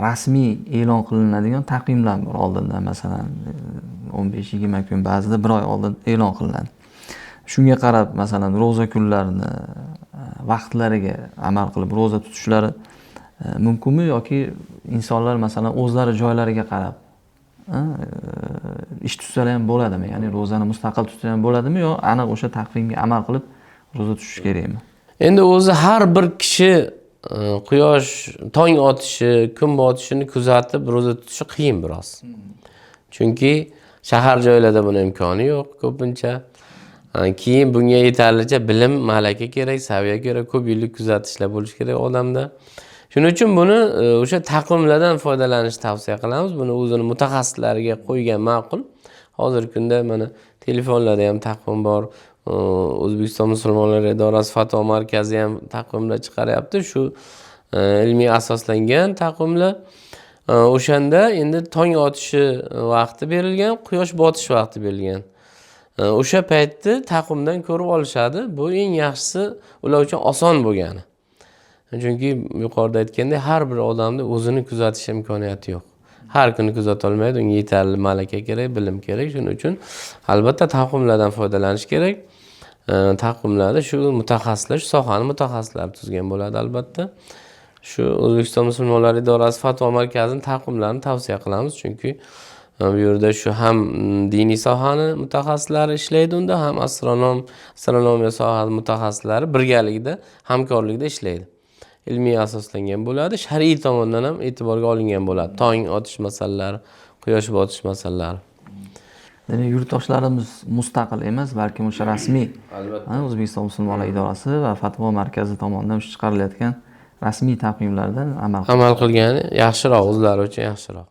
rasmiy e'lon qilinadigan taqvimlar bor oldindan, masalan 15-20 kun, ba'zida 1 oy oldin e'lon qilinadi. Shunga qarab masalan ro'za kunlarini vaqtlariga amal qilib ro'za tutishlari mumkinmi, yoki insonlar masalan o'zlari joylariga qarab ish tutsalar ham bo'ladimi? Ya'ni ro'zani mustaqil tutsa ham bo'ladimi, yo aniq o'sha taqvimga amal qilib ro'za tutish kerakmi? Endi o'zi har bir kishi quyosh tong otishi, kun botishini kuzatib ro'za tutishi qiyin biroz. Chunki shahar joylarda buni imkoni yo'q ko'pincha. Keyin bunga yetarlicha bilim, malaka kerak, saviya kerak, ko'p yillik kuzatishlar bo'lish kerak odamda. Shuning uchun buni o'sha taqvimlardan foydalanishni tavsiya qilamiz. Buni o'zini mutaxassislariga qo'ygan ma'qul. Hozirgi kunda mana telefonlarda ham taqvim bor. O'zbekiston musulmonlar idorasi fatvo markazi ham taqvimlar chiqaryapti. Shu ilmiy asoslangan taqvimlar. O'shanda endi tong otishi vaqti berilgan, quyosh botish vaqti berilgan. O'sha paytni taqvimdan ko'rib olishadi. Bu eng yaxshisi ular uchun oson bo'lgani. Chunki yuqorida aytgandek, har bir odamda o'zini kuzatish imkoniyati yo'q. Har kuni kuzata olmaydi, unga yetarli malaka kerak, bilim kerak. Shuning uchun albatta taqvimlardan foydalanish kerak. Taqvimlarda shu mutaxassislar, shu sohaning mutaxassislari tuzgan bo'ladi albatta. Shu O'zbekiston musulmonlar idorasi fatvo markazining taqvimlarini tavsiya qilamiz, chunki bu yerda shu ham diniy sohani mutaxassislari ishlaydi unda, ham astronomiya sohasi mutaxassislari birgalikda, hamkorlikda ishlaydi. Ilmiy asoslangan bo'ladi, shar'iy tomondan ham e'tiborga olingan bo'ladi. Tong otish masalalari, quyosh botish masalalari. Demak, yurtdoshlarimiz mustaqil emas, balki o'sha rasmiy O'zbekiston musulmonlar idorasi va fatvo markazi tomonidan chiqarilayotgan rasmiy taqvimlardan amal qilgani yaxshiroq, o'zlari uchun yaxshiroq.